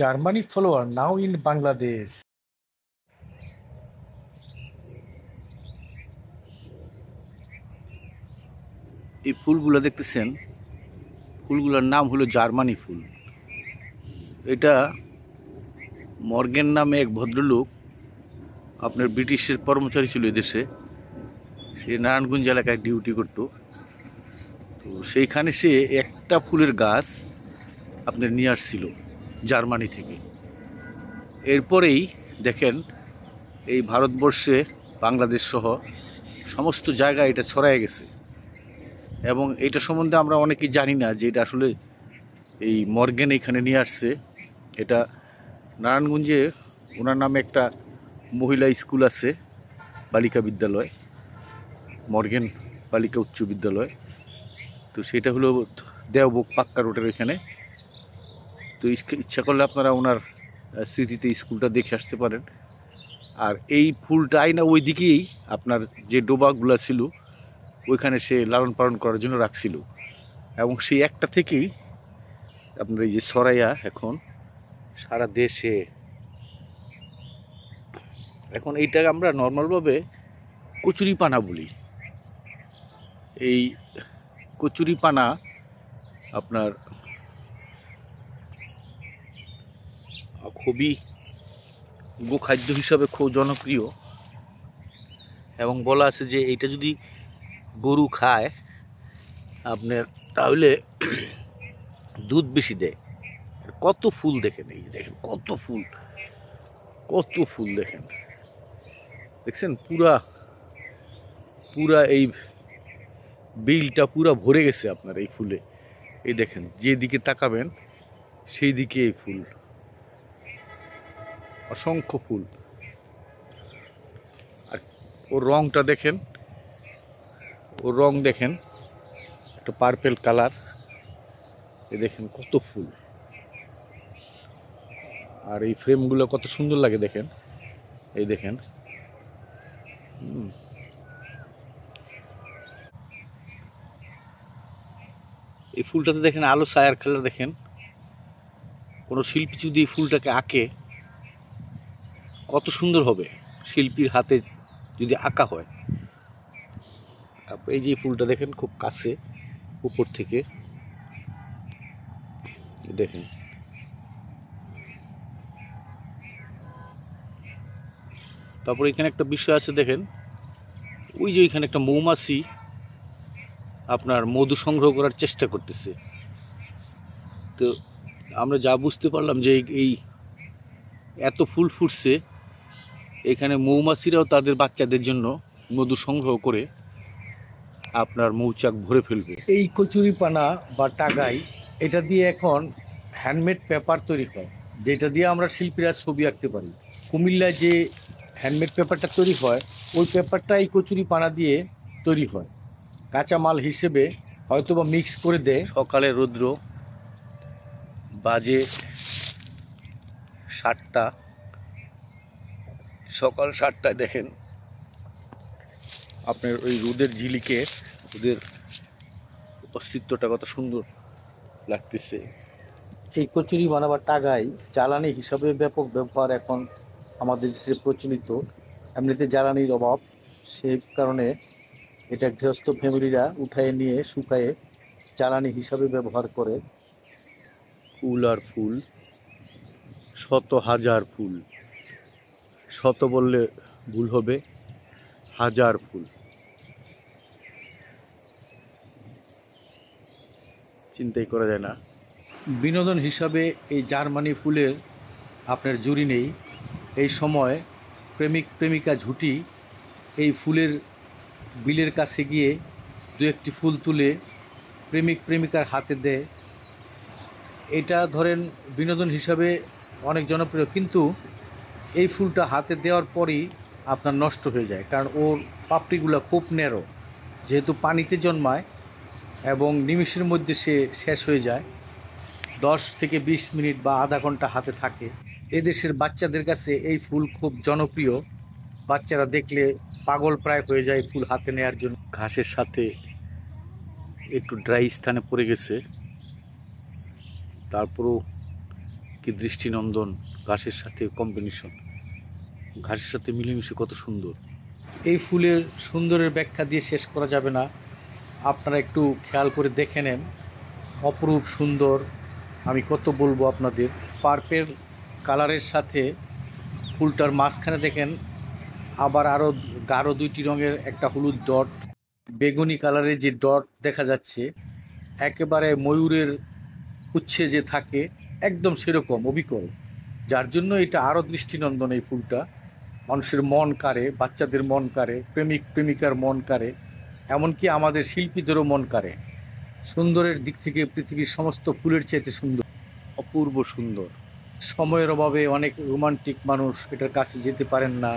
Germany follower now in Bangladesh. এই ফুলগুলো দেখতেছেন, ফুলগুলোর নাম হলো জার্মানি ফুল। এটা মর্গেন নামে এক ভদ্রলোক, আপনার ব্রিটিশের কর্মচারী ছিল এদেশে। সে নারায়ণগঞ্জ এলাকায় ডিউটি করত। তো সেইখানে সে একটা ফুলের গাছ আপনার নিয়ে আসছিল জার্মানি থেকে। এরপরেই দেখেন এই ভারতবর্ষে বাংলাদেশ সহ সমস্ত জায়গায় এটা ছড়ায় গেছে। এবং এটা সম্বন্ধে আমরা অনেকেই জানি না যে এটা আসলে এই মর্গেন এখানে নিয়ে আসছে। এটা নারায়ণগঞ্জে ওনার নামে একটা মহিলা স্কুল আছে, বালিকা বিদ্যালয়, মর্গেন বালিকা উচ্চ বিদ্যালয়। তো সেটা হলো দেওবুক পাক্কা রোডের এখানে। তো ইচ্ছা করলে আপনারা ওনার স্মৃতিতে স্কুলটা দেখে আসতে পারেন। আর এই ফুলটা আইনা ওই দিকেই আপনার যে ডোবাগুলো ছিল ওইখানে সে লালন পালন করার জন্য রাখছিল। এবং সেই একটা থেকেই আপনার এই যে ছড়াইয়া এখন সারা দেশে। এখন এইটা আমরা নর্মালভাবে কচুরিপানা বলি। এই কচুরিপানা আপনার খুবই গোখাদ্য হিসাবে খুব জনপ্রিয়। এবং বলা আছে যে এইটা যদি গরু খায় আপনার, তাহলে দুধ বেশি দেয়। কত ফুল দেখেন, এই দেখেন কত ফুল, কত ফুল দেখেন, দেখছেন পুরা পুরা এই বিলটা পুরা ভরে গেছে আপনার এই ফুলে। এই দেখেন যেদিকে তাকাবেন সেই দিকে এই ফুল, অসংখ্য ফুল। আর ওর রংটা দেখেন, ওর রং দেখেন একটা পার্পেল কালার। এই দেখেন কত ফুল। আর এই ফ্রেমগুলো কত সুন্দর লাগে দেখেন। এই দেখেন এই ফুলটাতে দেখেন আলো ছায়ার খেলা দেখেন। কোনো শিল্পী যদি এই ফুলটাকে আঁকে কত সুন্দর হবে, শিল্পীর হাতে যদি আঁকা হয়। এই যে ফুলটা দেখেন খুব কাছে উপর থেকে দেখেন। তারপর এখানে একটা বিষয় আছে দেখেন, ওই যে এখানে একটা মৌমাছি আপনার মধু সংগ্রহ করার চেষ্টা করতেছে। তো আমরা যা বুঝতে পারলাম যে এই এত ফুল ফুটছে, এখানে মৌমাছিরাও তাদের বাচ্চাদের জন্য মধু সংগ্রহ করে আপনার মৌচাক ভরে ফেলবে। এই কচুরিপানা বা টাগাই, এটা দিয়ে এখন হ্যান্ডমেড পেপার তৈরি হয়, যেটা দিয়ে আমরা শিল্পীরা ছবি আঁকতে পারি। কুমিল্লায় যে হ্যান্ডমেড পেপারটা তৈরি হয়, ওই পেপারটা এই কচুরিপানা দিয়ে তৈরি হয়। কাঁচামাল হিসেবে হয়তো বা মিক্স করে দেয়। সকালে রৌদ্র, বাজে 7টা, সকাল 7টায় দেখেন আপনার ওই রোদের ঝিলিকে ওদের অস্তিত্বটা কত সুন্দর লাগতেছে। এই কচুরি বানাবার টাগাই জ্বালানি হিসাবে ব্যাপক ব্যবহার এখন আমাদের দেশে প্রচলিত। এমনিতে জ্বালানির অভাব, সেই কারণে এটা গৃহস্থ ফ্যামিলিরা উঠায় নিয়ে শুকায়ে জ্বালানি হিসাবে ব্যবহার করে। ফুল আর ফুল, শত হাজার ফুল, শত বললে ভুল হবে, হাজার ফুল। চিন্তাই করা যায় না। বিনোদন হিসাবে এই জার্মানি ফুলের আপনার জুড়ি নেই। এই সময় প্রেমিক প্রেমিকা ঝুঁটি এই ফুলের বিলের কাছে গিয়ে দু একটি ফুল তুলে প্রেমিক প্রেমিকার হাতে দেয়। এটা ধরেন বিনোদন হিসাবে অনেক জনপ্রিয়, কিন্তু এই ফুলটা হাতে দেওয়ার পরই আপনার নষ্ট হয়ে যায়, কারণ ওর পাপড়িগুলো খুব ন্যারো, যেহেতু পানিতে জন্মায় এবং নিমিষের মধ্যে সে শেষ হয়ে যায়। 10 থেকে 20 মিনিট বা আধা ঘন্টা হাতে থাকে। এদেশের বাচ্চাদের কাছে এই ফুল খুব জনপ্রিয়। বাচ্চারা দেখলে পাগল প্রায় হয়ে যায় ফুল হাতে নেওয়ার জন্য। ঘাসের সাথে একটু ড্রাই স্থানে পড়ে গেছে, তারপরও কি দৃষ্টিনন্দন, ঘাসের সাথে কম্বিনেশন, ঘাসের সাথে মিলেমিশে কত সুন্দর। এই ফুলের সুন্দরের ব্যাখ্যা দিয়ে শেষ করা যাবে না, আপনারা একটু খেয়াল করে দেখে নেন, অপরূপ সুন্দর। আমি কত বলবো আপনাদের। পার্পেল কালারের সাথে ফুলটার মাঝখানে দেখেন আবার আরও গাঢ় দুইটি রঙের একটা হলুদ ডট, বেগুনি কালারের যে ডট দেখা যাচ্ছে, একেবারে ময়ূরের উচ্ছে যে থাকে একদম সেরকম অবিকল, যার জন্য এটা আরও দৃষ্টিনন্দন। এই ফুলটা মানুষের মন কাড়ে, বাচ্চাদের মন কাড়ে, প্রেমিক প্রেমিকার মন কাড়ে, এমনকি আমাদের শিল্পীদেরও মন কাড়ে। সুন্দরের দিক থেকে পৃথিবীর সমস্ত ফুলের চাইতে সুন্দর, অপূর্ব সুন্দর। সময়ের অভাবে অনেক রোমান্টিক মানুষ এটার কাছে যেতে পারেন না,